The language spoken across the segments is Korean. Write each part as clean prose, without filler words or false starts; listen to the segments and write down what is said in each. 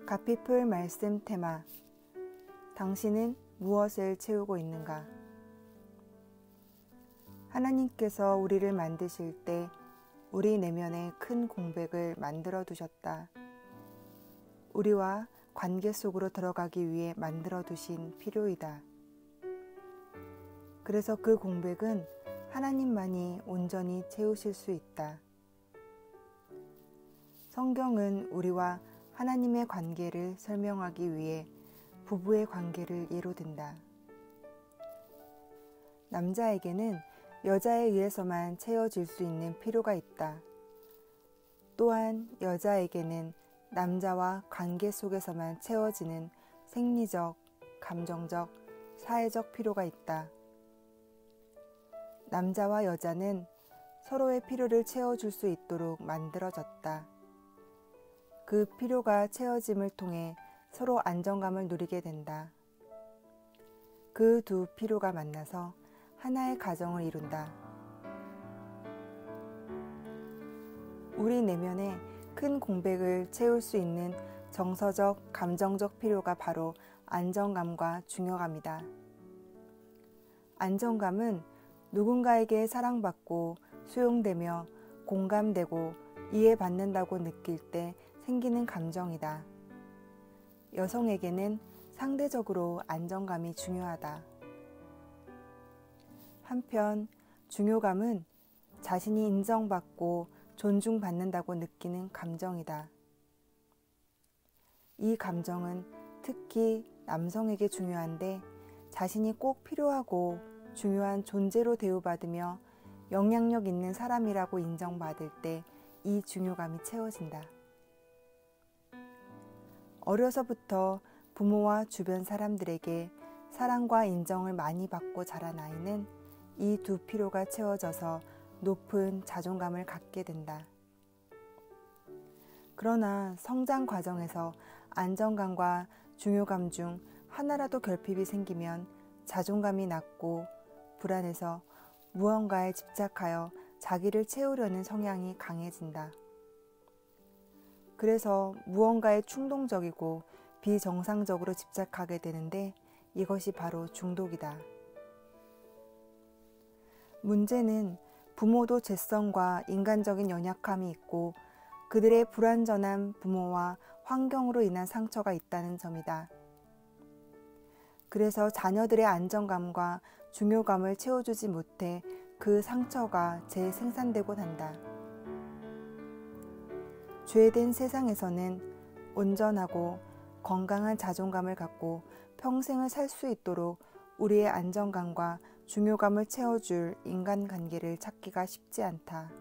가피풀 말씀 테마. 당신은 무엇을 채우고 있는가? 하나님께서 우리를 만드실 때 우리 내면에 큰 공백을 만들어 두셨다. 우리와 관계 속으로 들어가기 위해 만들어 두신 필요이다. 그래서 그 공백은 하나님만이 온전히 채우실 수 있다. 성경은 우리와 하나님의 관계를 설명하기 위해 부부의 관계를 예로 든다. 남자에게는 여자에 의해서만 채워질 수 있는 필요가 있다. 또한 여자에게는 남자와 관계 속에서만 채워지는 생리적, 감정적, 사회적 필요가 있다. 남자와 여자는 서로의 필요를 채워줄 수 있도록 만들어졌다. 그 필요가 채워짐을 통해 서로 안정감을 누리게 된다. 그 두 필요가 만나서 하나의 가정을 이룬다. 우리 내면에 큰 공백을 채울 수 있는 정서적, 감정적 필요가 바로 안정감과 중요감이다. 안정감은 누군가에게 사랑받고 수용되며 공감되고 이해받는다고 느낄 때 생기는 감정이다. 여성에게는 상대적으로 안정감이 중요하다. 한편 중요감은 자신이 인정받고 존중받는다고 느끼는 감정이다. 이 감정은 특히 남성에게 중요한데 자신이 꼭 필요하고 중요한 존재로 대우받으며 영향력 있는 사람이라고 인정받을 때 이 중요감이 채워진다. 어려서부터 부모와 주변 사람들에게 사랑과 인정을 많이 받고 자란 아이는 이 두 필요가 채워져서 높은 자존감을 갖게 된다. 그러나 성장 과정에서 안정감과 중요감 중 하나라도 결핍이 생기면 자존감이 낮고 불안해서 무언가에 집착하여 자기를 채우려는 성향이 강해진다. 그래서 무언가에 충동적이고 비정상적으로 집착하게 되는데 이것이 바로 중독이다. 문제는 부모도 죄성과 인간적인 연약함이 있고 그들의 불완전한 부모와 환경으로 인한 상처가 있다는 점이다. 그래서 자녀들의 안정감과 중요감을 채워주지 못해 그 상처가 재생산되곤 한다. 죄된 세상에서는 온전하고 건강한 자존감을 갖고 평생을 살 수 있도록 우리의 안정감과 중요감을 채워줄 인간관계를 찾기가 쉽지 않다.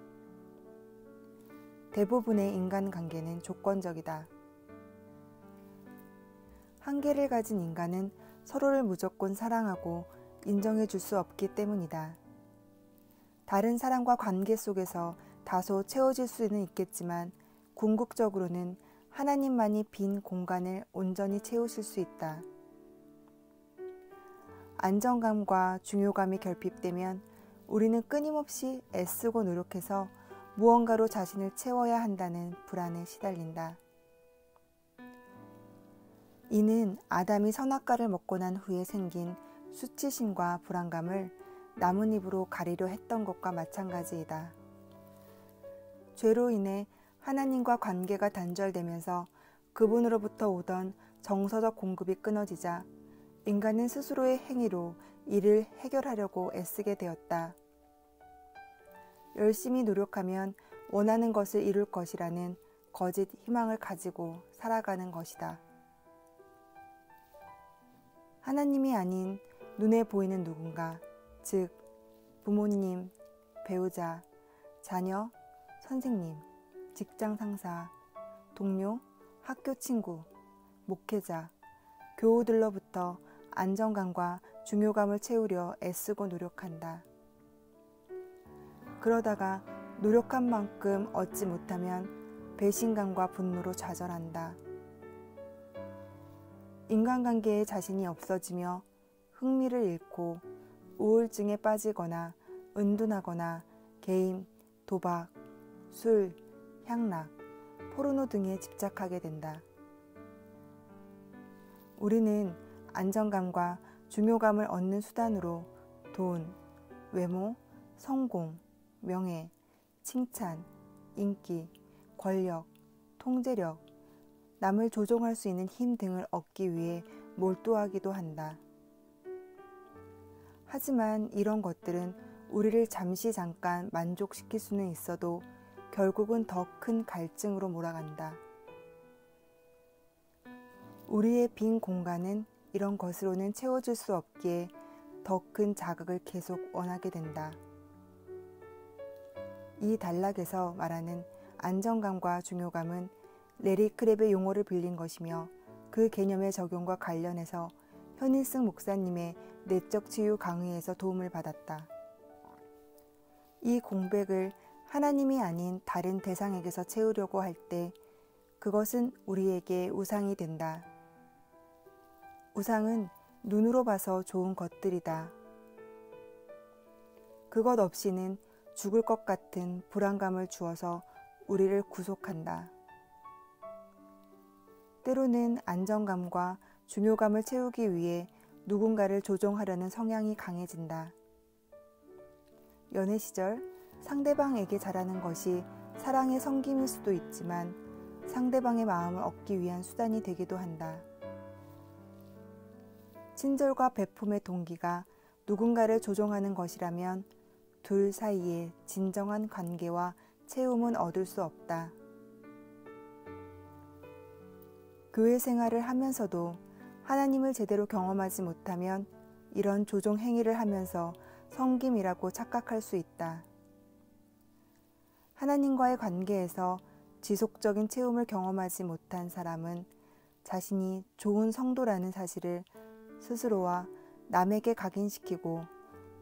대부분의 인간관계는 조건적이다. 한계를 가진 인간은 서로를 무조건 사랑하고 인정해 줄 수 없기 때문이다. 다른 사람과 관계 속에서 다소 채워질 수는 있겠지만 궁극적으로는 하나님만이 빈 공간을 온전히 채우실 수 있다. 안정감과 중요감이 결핍되면 우리는 끊임없이 애쓰고 노력해서 무언가로 자신을 채워야 한다는 불안에 시달린다. 이는 아담이 선악과를 먹고 난 후에 생긴 수치심과 불안감을 나뭇잎으로 가리려 했던 것과 마찬가지이다. 죄로 인해 하나님과 관계가 단절되면서 그분으로부터 오던 정서적 공급이 끊어지자 인간은 스스로의 행위로 이를 해결하려고 애쓰게 되었다. 열심히 노력하면 원하는 것을 이룰 것이라는 거짓 희망을 가지고 살아가는 것이다. 하나님이 아닌 눈에 보이는 누군가, 즉 부모님, 배우자, 자녀, 선생님, 직장 상사, 동료, 학교 친구, 목회자, 교우들로부터 안정감과 중요감을 채우려 애쓰고 노력한다. 그러다가 노력한 만큼 얻지 못하면 배신감과 분노로 좌절한다. 인간관계에 자신이 없어지며 흥미를 잃고 우울증에 빠지거나 은둔하거나 게임, 도박, 술, 향락, 포르노 등에 집착하게 된다. 우리는 안정감과 중요감을 얻는 수단으로 돈, 외모, 성공, 명예, 칭찬, 인기, 권력, 통제력, 남을 조종할 수 있는 힘 등을 얻기 위해 몰두하기도 한다. 하지만 이런 것들은 우리를 잠깐 만족시킬 수는 있어도 결국은 더 큰 갈증으로 몰아간다. 우리의 빈 공간은 이런 것으로는 채워질 수 없기에 더 큰 자극을 계속 원하게 된다. 이 단락에서 말하는 안정감과 중요감은 레리 크랩의 용어를 빌린 것이며 그 개념의 적용과 관련해서 현일승 목사님의 내적 치유 강의에서 도움을 받았다. 이 공백을 하나님이 아닌 다른 대상에게서 채우려고 할 때 그것은 우리에게 우상이 된다. 우상은 눈으로 봐서 좋은 것들이다. 그것 없이는 죽을 것 같은 불안감을 주어서 우리를 구속한다. 때로는 안정감과 중요감을 채우기 위해 누군가를 조종하려는 성향이 강해진다. 연애 시절 상대방에게 잘하는 것이 사랑의 성김일 수도 있지만 상대방의 마음을 얻기 위한 수단이 되기도 한다. 친절과 베품의 동기가 누군가를 조종하는 것이라면 둘 사이에 진정한 관계와 채움은 얻을 수 없다. 교회 생활을 하면서도 하나님을 제대로 경험하지 못하면 이런 조종 행위를 하면서 성김이라고 착각할 수 있다. 하나님과의 관계에서 지속적인 채움을 경험하지 못한 사람은 자신이 좋은 성도라는 사실을 스스로와 남에게 각인시키고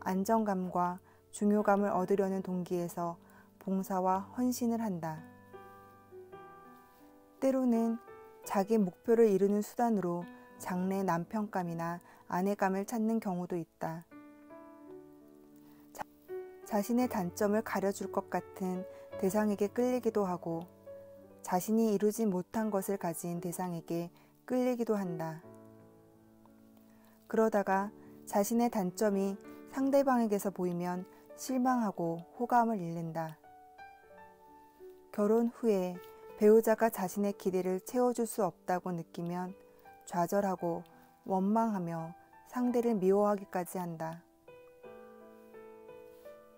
안정감과 중요감을 얻으려는 동기에서 봉사와 헌신을 한다. 때로는 자기 목표를 이루는 수단으로 장래 남편감이나 아내감을 찾는 경우도 있다. 자신의 단점을 가려줄 것 같은 대상에게 끌리기도 하고 자신이 이루지 못한 것을 가진 대상에게 끌리기도 한다. 그러다가 자신의 단점이 상대방에게서 보이면 실망하고 호감을 잃는다. 결혼 후에 배우자가 자신의 기대를 채워줄 수 없다고 느끼면 좌절하고 원망하며 상대를 미워하기까지 한다.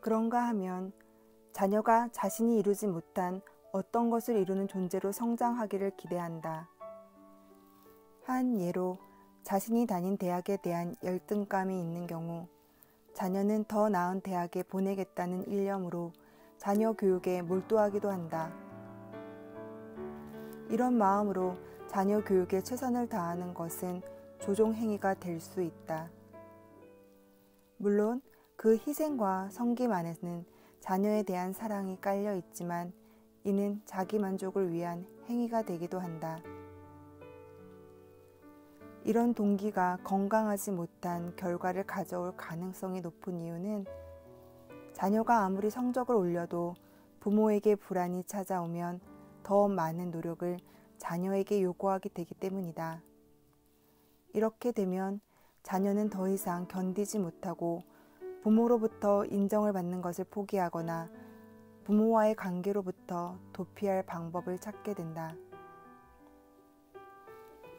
그런가 하면 자녀가 자신이 이루지 못한 어떤 것을 이루는 존재로 성장하기를 기대한다. 한 예로 자신이 다닌 대학에 대한 열등감이 있는 경우 자녀는 더 나은 대학에 보내겠다는 일념으로 자녀 교육에 몰두하기도 한다. 이런 마음으로 자녀 교육에 최선을 다하는 것은 조종 행위가 될 수 있다. 물론 그 희생과 섬김 안에는 자녀에 대한 사랑이 깔려 있지만 이는 자기 만족을 위한 행위가 되기도 한다. 이런 동기가 건강하지 못한 결과를 가져올 가능성이 높은 이유는 자녀가 아무리 성적을 올려도 부모에게 불안이 찾아오면 더 많은 노력을 자녀에게 요구하게 되기 때문이다. 이렇게 되면 자녀는 더 이상 견디지 못하고 부모로부터 인정을 받는 것을 포기하거나 부모와의 관계로부터 도피할 방법을 찾게 된다.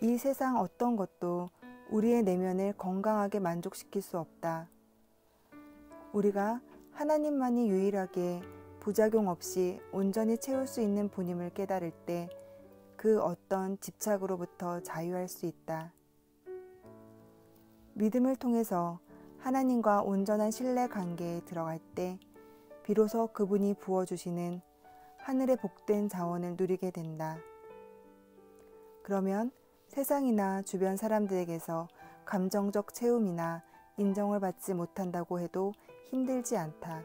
이 세상 어떤 것도 우리의 내면을 건강하게 만족시킬 수 없다. 우리가 하나님만이 유일하게 부작용 없이 온전히 채울 수 있는 분임을 깨달을 때 그 어떤 집착으로부터 자유할 수 있다. 믿음을 통해서 하나님과 온전한 신뢰 관계에 들어갈 때 비로소 그분이 부어주시는 하늘의 복된 자원을 누리게 된다. 그러면 세상이나 주변 사람들에게서 감정적 채움이나 인정을 받지 못한다고 해도 힘들지 않다.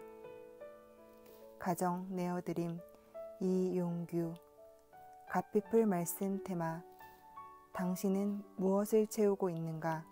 가정 내어드림 이용규 갓피플 말씀 테마 당신은 무엇을 채우고 있는가?